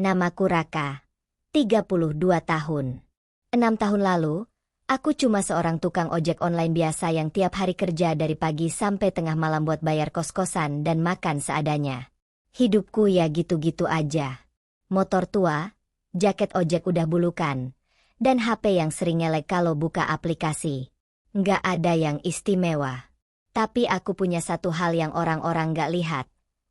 Namaku Raka, 32 tahun. 6 tahun lalu, aku cuma seorang tukang ojek online biasa yang tiap hari kerja dari pagi sampai tengah malam buat bayar kos-kosan dan makan seadanya. Hidupku ya gitu-gitu aja. Motor tua, jaket ojek udah bulukan, dan HP yang sering ngelek kalau buka aplikasi. Nggak ada yang istimewa. Tapi aku punya satu hal yang orang-orang nggak lihat.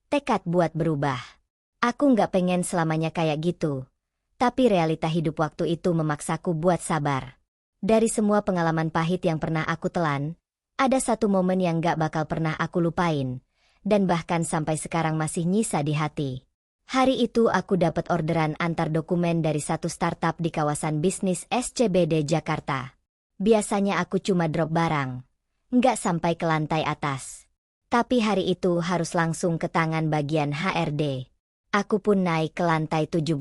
Tekad buat berubah. Aku nggak pengen selamanya kayak gitu. Tapi realita hidup waktu itu memaksaku buat sabar. Dari semua pengalaman pahit yang pernah aku telan, ada satu momen yang nggak bakal pernah aku lupain. Dan bahkan sampai sekarang masih nyisa di hati. Hari itu aku dapat orderan antar dokumen dari satu startup di kawasan bisnis SCBD Jakarta. Biasanya aku cuma drop barang. Nggak sampai ke lantai atas. Tapi hari itu harus langsung ke tangan bagian HRD. Aku pun naik ke lantai 17.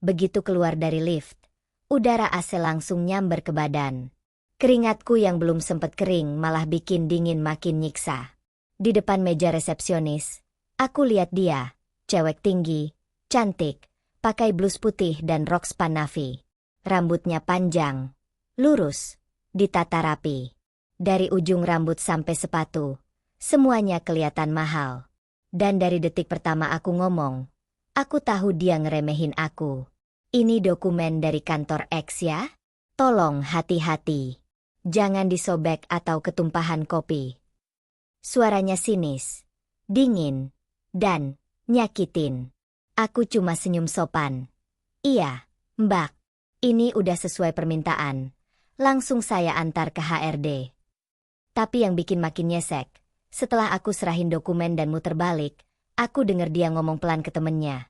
Begitu keluar dari lift, udara AC langsung nyamber ke badan. Keringatku yang belum sempet kering malah bikin dingin makin nyiksa. Di depan meja resepsionis, aku lihat dia, cewek tinggi, cantik, pakai blus putih dan rok span navy. Rambutnya panjang, lurus, ditata rapi. Dari ujung rambut sampai sepatu, semuanya kelihatan mahal. Dan dari detik pertama aku ngomong, aku tahu dia ngeremehin aku. Ini dokumen dari kantor X ya? Tolong hati-hati. Jangan disobek atau ketumpahan kopi. Suaranya sinis, dingin, dan nyakitin. Aku cuma senyum sopan. Iya, Mbak. Ini udah sesuai permintaan. Langsung saya antar ke HRD. Tapi yang bikin makin nyesek, setelah aku serahin dokumen dan muter balik, aku denger dia ngomong pelan ke temennya.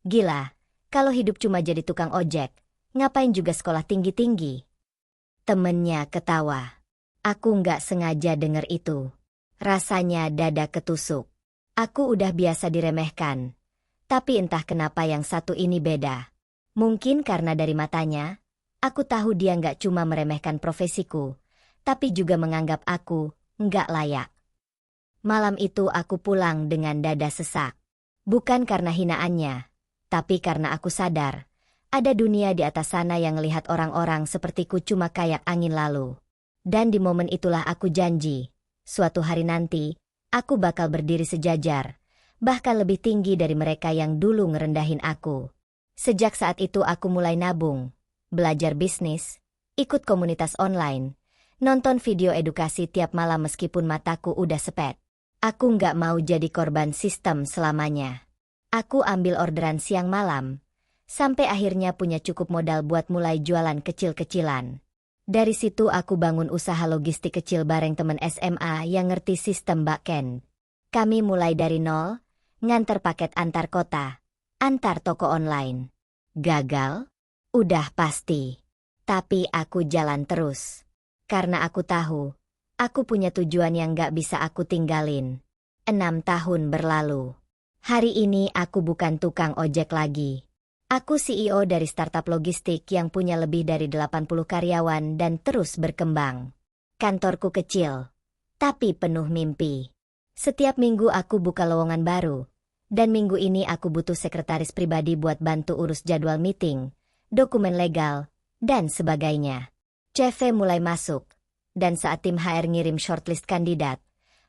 Gila, kalau hidup cuma jadi tukang ojek, ngapain juga sekolah tinggi-tinggi? Temennya ketawa. Aku nggak sengaja denger itu. Rasanya dada ketusuk. Aku udah biasa diremehkan. Tapi entah kenapa yang satu ini beda. Mungkin karena dari matanya, aku tahu dia nggak cuma meremehkan profesiku, tapi juga menganggap aku nggak layak. Malam itu aku pulang dengan dada sesak. Bukan karena hinaannya, tapi karena aku sadar, ada dunia di atas sana yang ngelihat orang-orang sepertiku cuma kayak angin lalu. Dan di momen itulah aku janji, suatu hari nanti, aku bakal berdiri sejajar, bahkan lebih tinggi dari mereka yang dulu ngerendahin aku. Sejak saat itu aku mulai nabung, belajar bisnis, ikut komunitas online, nonton video edukasi tiap malam meskipun mataku udah sepet. Aku nggak mau jadi korban sistem selamanya. Aku ambil orderan siang malam, sampai akhirnya punya cukup modal buat mulai jualan kecil-kecilan. Dari situ aku bangun usaha logistik kecil bareng temen SMA yang ngerti sistem backend. Kami mulai dari nol, nganter paket antar kota, antar toko online. Gagal? Udah pasti. Tapi aku jalan terus. Karena aku tahu, aku punya tujuan yang gak bisa aku tinggalin. 6 tahun berlalu. Hari ini aku bukan tukang ojek lagi. Aku CEO dari startup logistik yang punya lebih dari 80 karyawan dan terus berkembang. Kantorku kecil, tapi penuh mimpi. Setiap minggu aku buka lowongan baru. Dan minggu ini aku butuh sekretaris pribadi buat bantu urus jadwal meeting, dokumen legal, dan sebagainya. CV mulai masuk. Dan saat tim HR ngirim shortlist kandidat,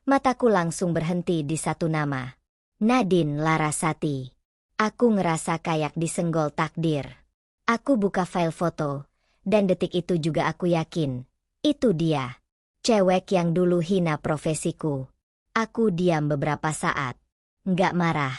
mataku langsung berhenti di satu nama. Nadine Larasati. Aku ngerasa kayak disenggol takdir. Aku buka file foto, dan detik itu juga aku yakin, itu dia. Cewek yang dulu hina profesiku. Aku diam beberapa saat. Nggak marah.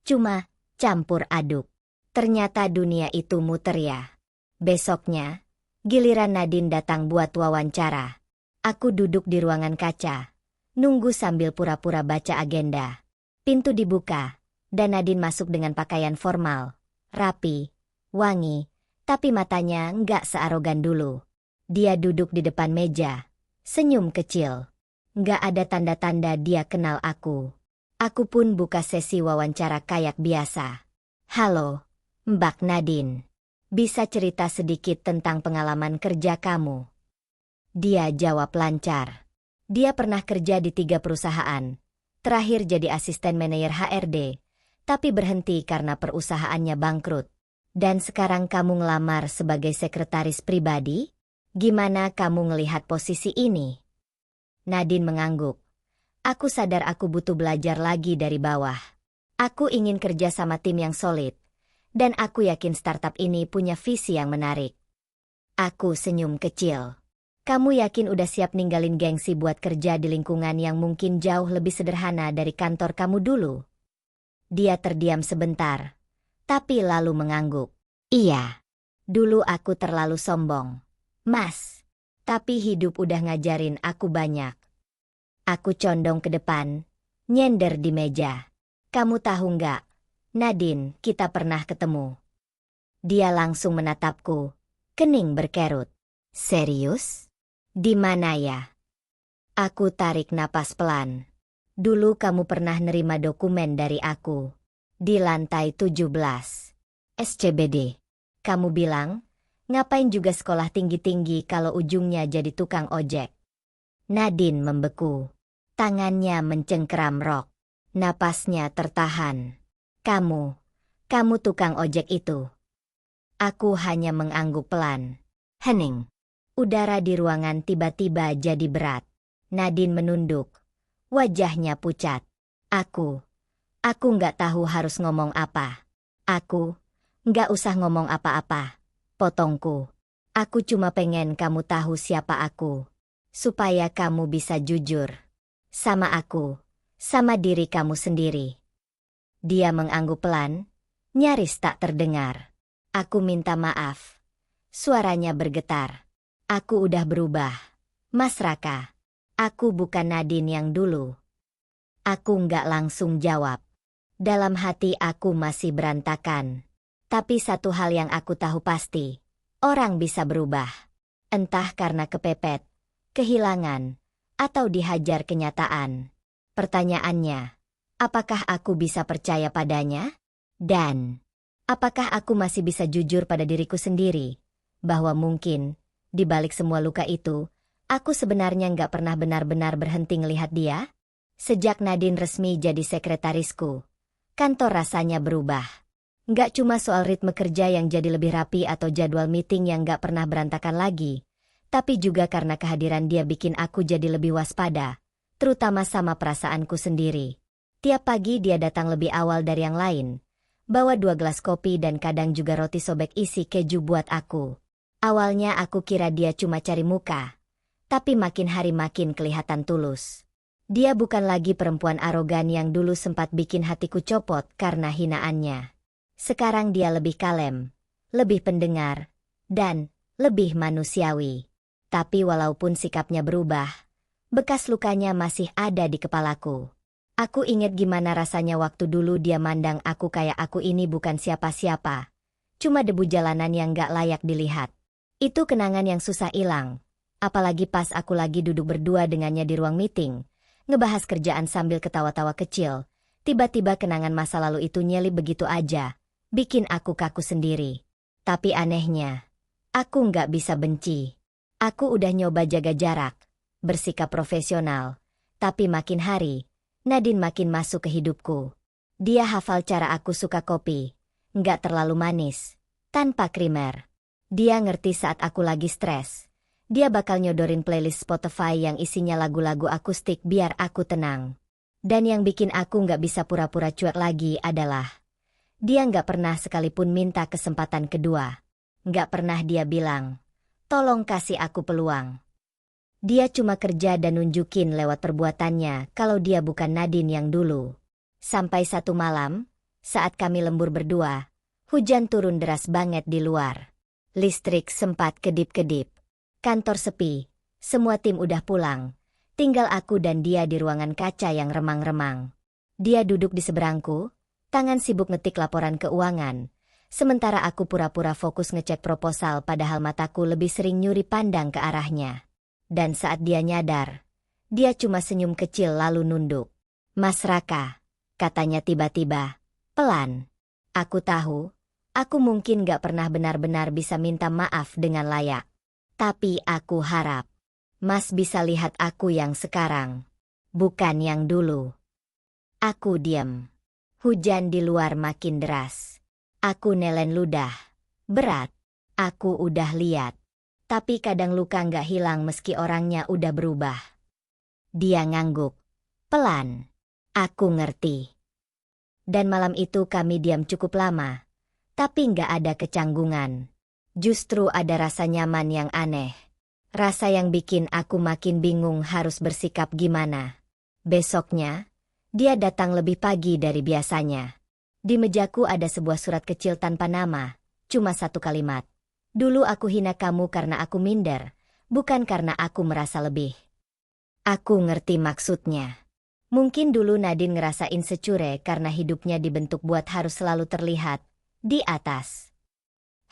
Cuma campur aduk. Ternyata dunia itu muter ya. Besoknya, giliran Nadine datang buat wawancara. Aku duduk di ruangan kaca, nunggu sambil pura-pura baca agenda. Pintu dibuka, dan Nadine masuk dengan pakaian formal, rapi, wangi, tapi matanya nggak searogan dulu. Dia duduk di depan meja, senyum kecil. Nggak ada tanda-tanda dia kenal aku. Aku pun buka sesi wawancara kayak biasa. Halo, Mbak Nadine. Bisa cerita sedikit tentang pengalaman kerja kamu? Dia jawab lancar. Dia pernah kerja di 3 perusahaan. Terakhir jadi asisten manajer HRD. tapi berhenti karena perusahaannya bangkrut. Dan sekarang kamu ngelamar sebagai sekretaris pribadi? Gimana kamu ngelihat posisi ini? Nadine mengangguk. Aku sadar aku butuh belajar lagi dari bawah. Aku ingin kerja sama tim yang solid. Dan aku yakin startup ini punya visi yang menarik. Aku senyum kecil. Kamu yakin udah siap ninggalin gengsi buat kerja di lingkungan yang mungkin jauh lebih sederhana dari kantor kamu dulu? Dia terdiam sebentar, tapi lalu mengangguk. Iya, dulu aku terlalu sombong, Mas. Tapi hidup udah ngajarin aku banyak. Aku condong ke depan, nyender di meja. Kamu tahu nggak, Nadine, kita pernah ketemu. Dia langsung menatapku, kening berkerut. Serius? Di mana ya? Aku tarik napas pelan. Dulu kamu pernah nerima dokumen dari aku. Di lantai 17. SCBD. Kamu bilang, ngapain juga sekolah tinggi-tinggi kalau ujungnya jadi tukang ojek? Nadine membeku. Tangannya mencengkeram rok. Napasnya tertahan. Kamu tukang ojek itu. Aku hanya mengangguk pelan. Hening. Udara di ruangan tiba-tiba jadi berat. Nadine menunduk. Wajahnya pucat. Aku nggak tahu harus ngomong apa. Nggak usah ngomong apa-apa. Potongku. Aku cuma pengen kamu tahu siapa aku. Supaya kamu bisa jujur. Sama aku. Sama diri kamu sendiri. Dia mengangguk pelan. Nyaris tak terdengar. Aku minta maaf. Suaranya bergetar. Aku udah berubah. Mas Raka. Aku bukan Nadine yang dulu. Aku nggak langsung jawab. Dalam hati aku masih berantakan. Tapi satu hal yang aku tahu pasti. Orang bisa berubah. Entah karena kepepet, kehilangan, atau dihajar kenyataan. Pertanyaannya, apakah aku bisa percaya padanya? Dan, apakah aku masih bisa jujur pada diriku sendiri? Bahwa mungkin, di balik semua luka itu, aku sebenarnya nggak pernah benar-benar berhenti ngelihat dia? Sejak Nadine resmi jadi sekretarisku, kantor rasanya berubah. Nggak cuma soal ritme kerja yang jadi lebih rapi atau jadwal meeting yang nggak pernah berantakan lagi, tapi juga karena kehadiran dia bikin aku jadi lebih waspada, terutama sama perasaanku sendiri. Tiap pagi dia datang lebih awal dari yang lain, bawa 2 gelas kopi dan kadang juga roti sobek isi keju buat aku. Awalnya aku kira dia cuma cari muka, tapi makin hari makin kelihatan tulus. Dia bukan lagi perempuan arogan yang dulu sempat bikin hatiku copot karena hinaannya. Sekarang dia lebih kalem, lebih pendengar, dan lebih manusiawi. Tapi walaupun sikapnya berubah, bekas lukanya masih ada di kepalaku. Aku ingat gimana rasanya waktu dulu dia mandang aku kayak aku ini bukan siapa-siapa. Cuma debu jalanan yang gak layak dilihat. Itu kenangan yang susah hilang. Apalagi pas aku lagi duduk berdua dengannya di ruang meeting. Ngebahas kerjaan sambil ketawa-tawa kecil. Tiba-tiba kenangan masa lalu itu nyelip begitu aja. Bikin aku kaku sendiri. Tapi anehnya, aku nggak bisa benci. Aku udah nyoba jaga jarak, bersikap profesional. Tapi makin hari, Nadine makin masuk ke hidupku. Dia hafal cara aku suka kopi. Nggak terlalu manis, tanpa krimer. Dia ngerti saat aku lagi stres. Dia bakal nyodorin playlist Spotify yang isinya lagu-lagu akustik biar aku tenang. Dan yang bikin aku nggak bisa pura-pura cuek lagi adalah dia nggak pernah sekalipun minta kesempatan kedua. Nggak pernah dia bilang, tolong kasih aku peluang. Dia cuma kerja dan nunjukin lewat perbuatannya kalau dia bukan Nadine yang dulu. Sampai satu malam, saat kami lembur berdua, hujan turun deras banget di luar. Listrik sempat kedip-kedip. Kantor sepi, semua tim udah pulang. Tinggal aku dan dia di ruangan kaca yang remang-remang. Dia duduk di seberangku, tangan sibuk ngetik laporan keuangan. Sementara aku pura-pura fokus ngecek proposal padahal mataku lebih sering nyuri pandang ke arahnya. Dan saat dia nyadar, dia cuma senyum kecil lalu nunduk. Mas Raka, katanya tiba-tiba, pelan. Aku tahu, aku mungkin gak pernah benar-benar bisa minta maaf dengan layak. Tapi aku harap, Mas bisa lihat aku yang sekarang, bukan yang dulu. Aku diam. Hujan di luar makin deras. Aku nelen ludah. Berat. Aku udah lihat. Tapi kadang luka nggak hilang meski orangnya udah berubah. Dia ngangguk. Pelan. Aku ngerti. Dan malam itu kami diam cukup lama. Tapi nggak ada kecanggungan. Justru ada rasa nyaman yang aneh. Rasa yang bikin aku makin bingung harus bersikap gimana. Besoknya, dia datang lebih pagi dari biasanya. Di mejaku ada sebuah surat kecil tanpa nama, cuma satu kalimat. Dulu aku hina kamu karena aku minder, bukan karena aku merasa lebih. Aku ngerti maksudnya. Mungkin dulu Nadine ngerasa insecure karena hidupnya dibentuk buat harus selalu terlihat di atas.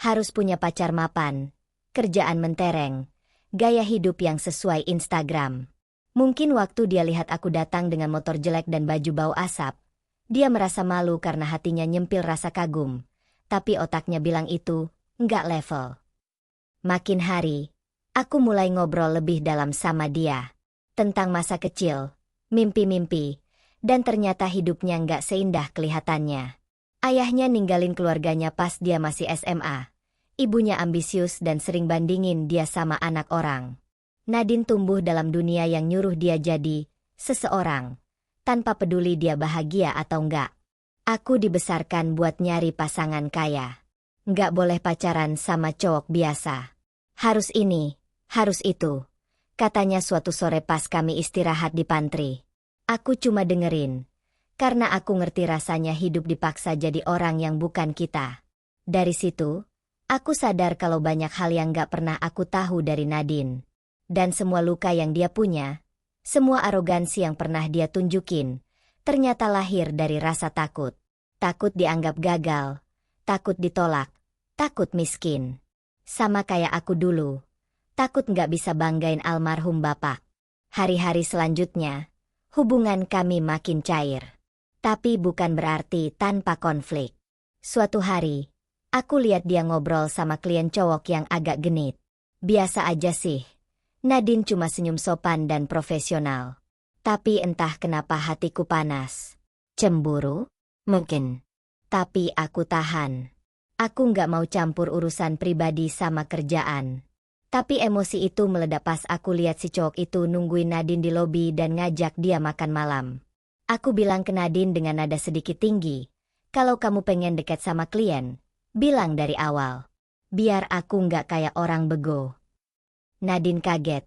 Harus punya pacar mapan, kerjaan mentereng, gaya hidup yang sesuai Instagram. Mungkin waktu dia lihat aku datang dengan motor jelek dan baju bau asap, dia merasa malu karena hatinya nyempil rasa kagum. Tapi otaknya bilang itu nggak level. Makin hari, aku mulai ngobrol lebih dalam sama dia. Tentang masa kecil, mimpi-mimpi, dan ternyata hidupnya nggak seindah kelihatannya. Ayahnya ninggalin keluarganya pas dia masih SMA. Ibunya ambisius dan sering bandingin dia sama anak orang. Nadine tumbuh dalam dunia yang nyuruh dia jadi seseorang, tanpa peduli dia bahagia atau enggak. Aku dibesarkan buat nyari pasangan kaya. Nggak boleh pacaran sama cowok biasa. Harus ini, harus itu. Katanya suatu sore pas kami istirahat di pantry. Aku cuma dengerin. Karena aku ngerti rasanya hidup dipaksa jadi orang yang bukan kita. Dari situ, aku sadar kalau banyak hal yang gak pernah aku tahu dari Nadine. Dan semua luka yang dia punya, semua arogansi yang pernah dia tunjukin, ternyata lahir dari rasa takut. Takut dianggap gagal, takut ditolak, takut miskin. Sama kayak aku dulu, takut gak bisa banggain almarhum bapak. Hari-hari selanjutnya, hubungan kami makin cair. Tapi bukan berarti tanpa konflik. Suatu hari, aku lihat dia ngobrol sama klien cowok yang agak genit. Biasa aja sih. Nadine cuma senyum sopan dan profesional. Tapi entah kenapa hatiku panas. Cemburu? Mungkin. Tapi aku tahan. Aku nggak mau campur urusan pribadi sama kerjaan. Tapi emosi itu meledak pas aku lihat si cowok itu nungguin Nadine di lobi dan ngajak dia makan malam. Aku bilang ke Nadine dengan nada sedikit tinggi, kalau kamu pengen dekat sama klien, bilang dari awal. Biar aku nggak kayak orang bego. Nadine kaget.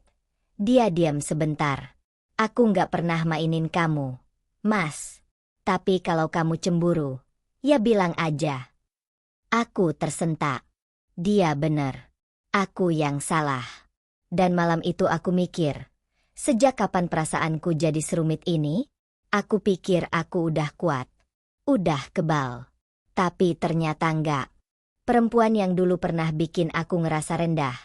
Dia diam sebentar. Aku nggak pernah mainin kamu, Mas. Tapi kalau kamu cemburu, ya bilang aja. Aku tersentak. Dia bener. Aku yang salah. Dan malam itu aku mikir, sejak kapan perasaanku jadi serumit ini? Aku pikir aku udah kuat. Udah kebal. Tapi ternyata enggak. Perempuan yang dulu pernah bikin aku ngerasa rendah,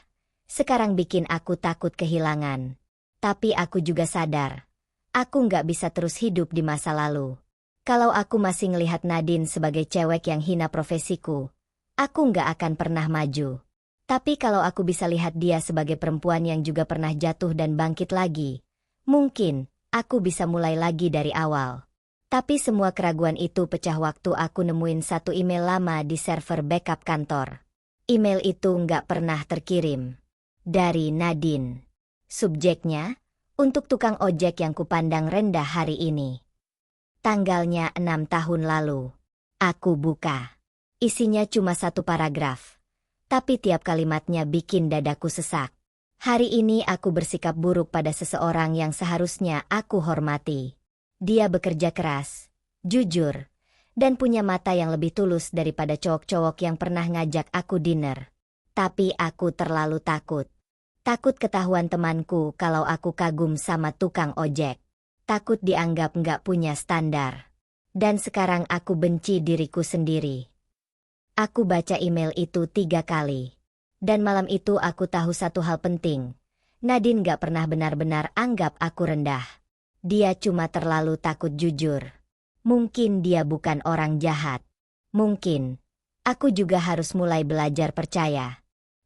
sekarang bikin aku takut kehilangan. Tapi aku juga sadar, aku nggak bisa terus hidup di masa lalu. Kalau aku masih ngelihat Nadine sebagai cewek yang hina profesiku, aku nggak akan pernah maju. Tapi kalau aku bisa lihat dia sebagai perempuan yang juga pernah jatuh dan bangkit lagi, mungkin aku bisa mulai lagi dari awal. Tapi semua keraguan itu pecah waktu aku nemuin satu email lama di server backup kantor. Email itu nggak pernah terkirim. Dari Nadine. Subjeknya, untuk tukang ojek yang kupandang rendah hari ini. Tanggalnya 6 tahun lalu. Aku buka. Isinya cuma satu paragraf. Tapi tiap kalimatnya bikin dadaku sesak. Hari ini aku bersikap buruk pada seseorang yang seharusnya aku hormati. Dia bekerja keras, jujur, dan punya mata yang lebih tulus daripada cowok-cowok yang pernah ngajak aku dinner. Tapi aku terlalu takut. Takut ketahuan temanku kalau aku kagum sama tukang ojek. Takut dianggap nggak punya standar. Dan sekarang aku benci diriku sendiri. Aku baca email itu 3 kali. Dan malam itu aku tahu satu hal penting. Nadine gak pernah benar-benar anggap aku rendah. Dia cuma terlalu takut jujur. Mungkin dia bukan orang jahat. Mungkin. Aku juga harus mulai belajar percaya.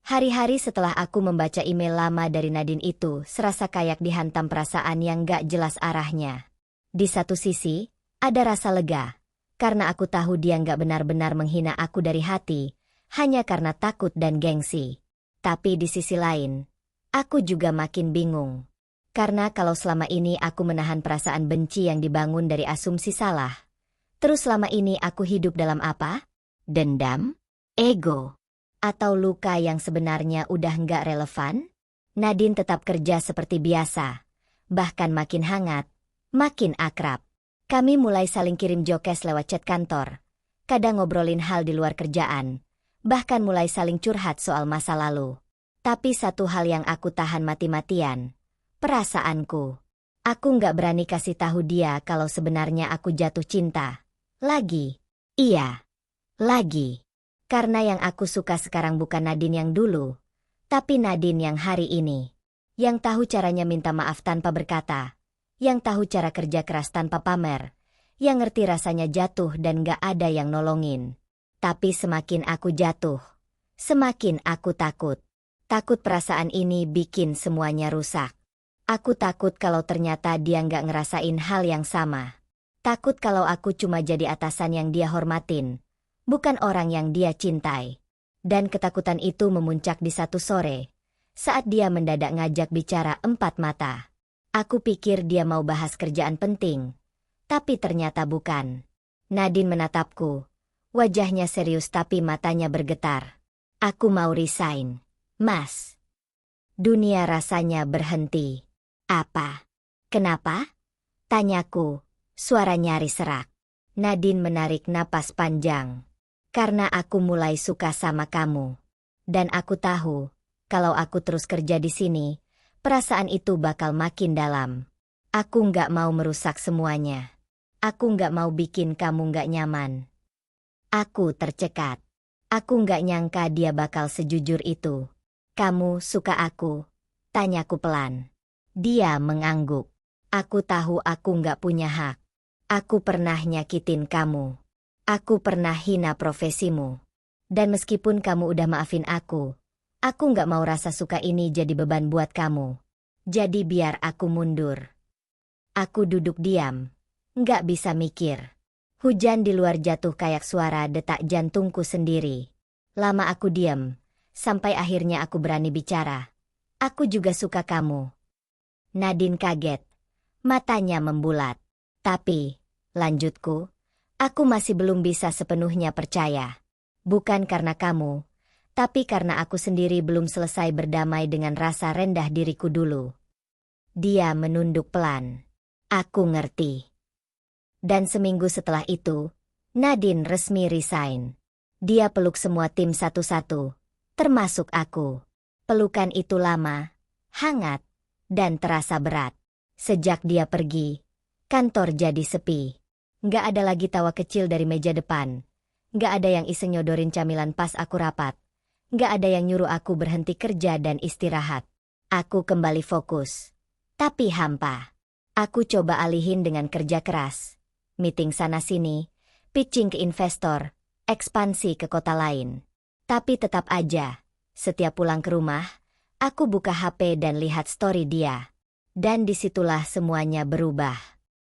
Hari-hari setelah aku membaca email lama dari Nadine itu, serasa kayak dihantam perasaan yang gak jelas arahnya. Di satu sisi, ada rasa lega. Karena aku tahu dia nggak benar-benar menghina aku dari hati, hanya karena takut dan gengsi. Tapi di sisi lain, aku juga makin bingung. Karena kalau selama ini aku menahan perasaan benci yang dibangun dari asumsi salah, terus selama ini aku hidup dalam apa? Dendam? Ego? Atau luka yang sebenarnya udah nggak relevan? Nadine tetap kerja seperti biasa. Bahkan makin hangat, makin akrab. Kami mulai saling kirim jokes lewat chat kantor. Kadang ngobrolin hal di luar kerjaan. Bahkan mulai saling curhat soal masa lalu. Tapi satu hal yang aku tahan mati-matian. Perasaanku. Aku nggak berani kasih tahu dia kalau sebenarnya aku jatuh cinta. Lagi. Iya. Lagi. Karena yang aku suka sekarang bukan Nadine yang dulu. Tapi Nadine yang hari ini. Yang tahu caranya minta maaf tanpa berkata. Yang tahu cara kerja keras tanpa pamer. Yang ngerti rasanya jatuh dan gak ada yang nolongin. Tapi semakin aku jatuh, semakin aku takut. Takut perasaan ini bikin semuanya rusak. Aku takut kalau ternyata dia gak ngerasain hal yang sama. Takut kalau aku cuma jadi atasan yang dia hormatin. Bukan orang yang dia cintai. Dan ketakutan itu memuncak di satu sore. Saat dia mendadak ngajak bicara empat mata. Aku pikir dia mau bahas kerjaan penting. Tapi ternyata bukan. Nadine menatapku. Wajahnya serius tapi matanya bergetar. Aku mau resign. Mas. Dunia rasanya berhenti. Apa? Kenapa? Tanyaku. Suara nyaris serak. Nadine menarik napas panjang. Karena aku mulai suka sama kamu. Dan aku tahu, kalau aku terus kerja di sini, perasaan itu bakal makin dalam. Aku nggak mau merusak semuanya. Aku nggak mau bikin kamu nggak nyaman. Aku tercekat. Aku nggak nyangka dia bakal sejujur itu. Kamu suka aku? Tanyaku pelan. Dia mengangguk. Aku tahu aku nggak punya hak. Aku pernah nyakitin kamu. Aku pernah hina profesimu. Dan meskipun kamu udah maafin aku nggak mau rasa suka ini jadi beban buat kamu. Jadi biar aku mundur. Aku duduk diam. Nggak bisa mikir. Hujan di luar jatuh kayak suara detak jantungku sendiri. Lama aku diam. Sampai akhirnya aku berani bicara. Aku juga suka kamu. Nadine kaget. Matanya membulat. Tapi, lanjutku, aku masih belum bisa sepenuhnya percaya. Bukan karena kamu, tapi karena aku sendiri belum selesai berdamai dengan rasa rendah diriku dulu. Dia menunduk pelan. Aku ngerti. Dan seminggu setelah itu, Nadine resmi resign. Dia peluk semua tim satu-satu, termasuk aku. Pelukan itu lama, hangat, dan terasa berat. Sejak dia pergi, kantor jadi sepi. Nggak ada lagi tawa kecil dari meja depan. Nggak ada yang iseng nyodorin camilan pas aku rapat. Nggak ada yang nyuruh aku berhenti kerja dan istirahat. Aku kembali fokus. Tapi hampa. Aku coba alihin dengan kerja keras. Meeting sana-sini, pitching ke investor, ekspansi ke kota lain. Tapi tetap aja, setiap pulang ke rumah, aku buka HP dan lihat story dia. Dan disitulah semuanya berubah.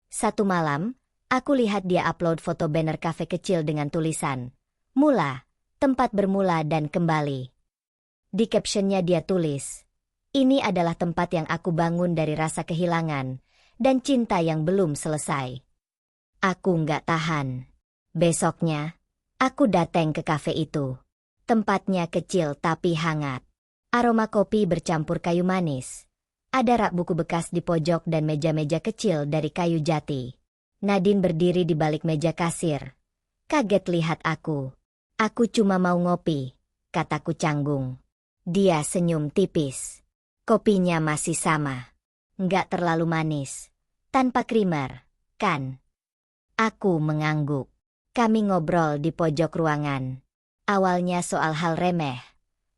Satu malam, aku lihat dia upload foto banner kafe kecil dengan tulisan, "Mula, tempat bermula dan kembali." Di captionnya dia tulis, "Ini adalah tempat yang aku bangun dari rasa kehilangan dan cinta yang belum selesai." Aku nggak tahan. Besoknya, aku datang ke kafe itu. Tempatnya kecil tapi hangat. Aroma kopi bercampur kayu manis. Ada rak buku bekas di pojok dan meja-meja kecil dari kayu jati. Nadine berdiri di balik meja kasir. Kaget lihat aku. "Aku cuma mau ngopi," kataku canggung. Dia senyum tipis. "Kopinya masih sama. Nggak terlalu manis. Tanpa krimer, kan?" Aku mengangguk. Kami ngobrol di pojok ruangan. Awalnya soal hal remeh.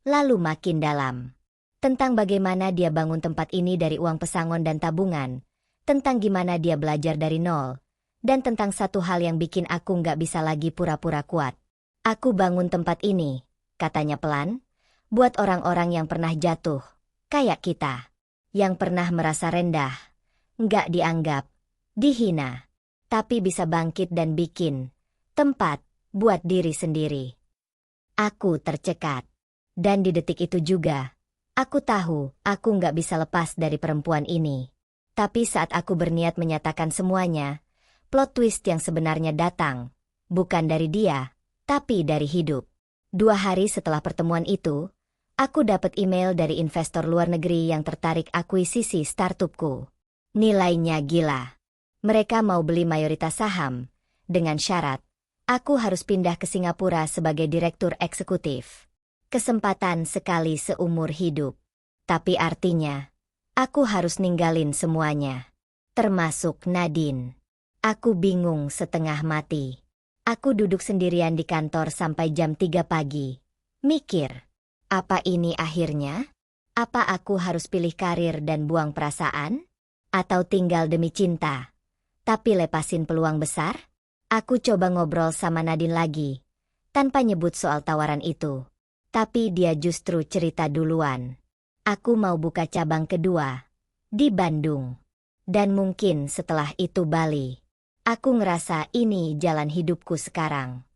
Lalu makin dalam. Tentang bagaimana dia bangun tempat ini dari uang pesangon dan tabungan. Tentang gimana dia belajar dari nol. Dan tentang satu hal yang bikin aku nggak bisa lagi pura-pura kuat. "Aku bangun tempat ini," katanya pelan, "buat orang-orang yang pernah jatuh. Kayak kita. Yang pernah merasa rendah. Nggak dianggap. Dihina. Tapi bisa bangkit dan bikin. tempat buat diri sendiri. Aku tercekat. Dan di detik itu juga, aku tahu aku nggak bisa lepas dari perempuan ini. Tapi saat aku berniat menyatakan semuanya, plot twist yang sebenarnya datang. Bukan dari dia, tapi dari hidup. 2 hari setelah pertemuan itu, aku dapat email dari investor luar negeri yang tertarik akuisisi startupku. Nilainya gila. Mereka mau beli mayoritas saham, dengan syarat, aku harus pindah ke Singapura sebagai direktur eksekutif. Kesempatan sekali seumur hidup. Tapi artinya, aku harus ninggalin semuanya. Termasuk Nadine. Aku bingung setengah mati. Aku duduk sendirian di kantor sampai jam 3 pagi. Mikir, apa ini akhirnya? Apa aku harus pilih karir dan buang perasaan? Atau tinggal demi cinta, tapi lepasin peluang besar? Aku coba ngobrol sama Nadine lagi, tanpa nyebut soal tawaran itu. Tapi dia justru cerita duluan. Aku mau buka cabang kedua, di Bandung. Dan mungkin setelah itu Bali. Aku ngerasa ini jalan hidupku sekarang.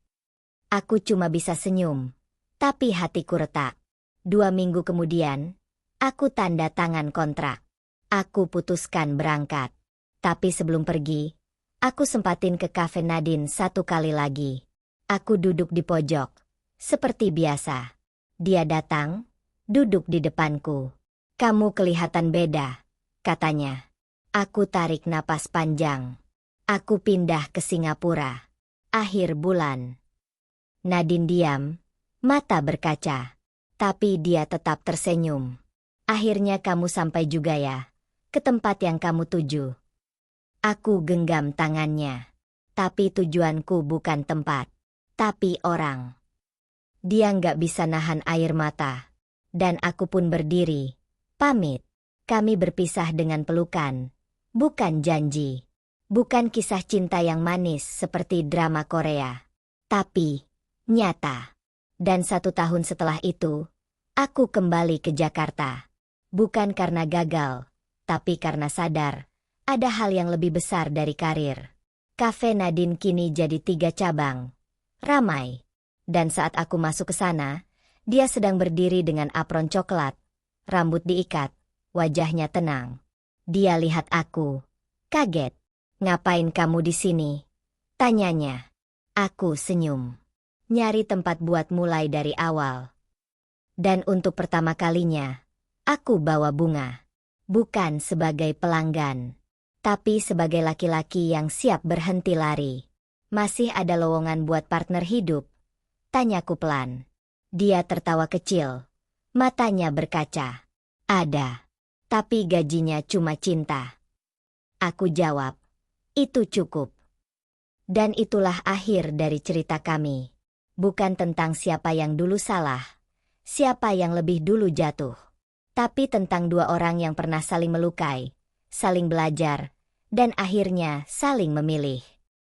Aku cuma bisa senyum, tapi hatiku retak. 2 minggu kemudian, aku tanda tangan kontrak. Aku putuskan berangkat. Tapi sebelum pergi, aku sempatin ke kafe Nadine 1 kali lagi. Aku duduk di pojok, seperti biasa. Dia datang, duduk di depanku. Kamu kelihatan beda, katanya. Aku tarik napas panjang. Aku pindah ke Singapura. Akhir bulan. Nadine diam, mata berkaca. Tapi dia tetap tersenyum. Akhirnya kamu sampai juga ya, ke tempat yang kamu tuju. Aku genggam tangannya. Tapi tujuanku bukan tempat, tapi orang. Dia nggak bisa nahan air mata. Dan aku pun berdiri. Pamit. Kami berpisah dengan pelukan. Bukan janji. Bukan kisah cinta yang manis seperti drama Korea. Tapi, nyata. Dan 1 tahun setelah itu, aku kembali ke Jakarta. Bukan karena gagal, tapi karena sadar, ada hal yang lebih besar dari karir. Cafe Nadine kini jadi 3 cabang. Ramai. Dan saat aku masuk ke sana, dia sedang berdiri dengan apron coklat, rambut diikat, wajahnya tenang. Dia lihat aku. Kaget. Ngapain kamu di sini? Tanyanya. Aku senyum. Nyari tempat buat mulai dari awal. Dan untuk pertama kalinya, aku bawa bunga. Bukan sebagai pelanggan, tapi sebagai laki-laki yang siap berhenti lari. Masih ada lowongan buat partner hidup? Tanyaku pelan. Dia tertawa kecil. Matanya berkaca. Ada. Tapi gajinya cuma cinta. Aku jawab. Itu cukup. Dan itulah akhir dari cerita kami. Bukan tentang siapa yang dulu salah, siapa yang lebih dulu jatuh. Tapi tentang 2 orang yang pernah saling melukai, saling belajar, dan akhirnya saling memilih.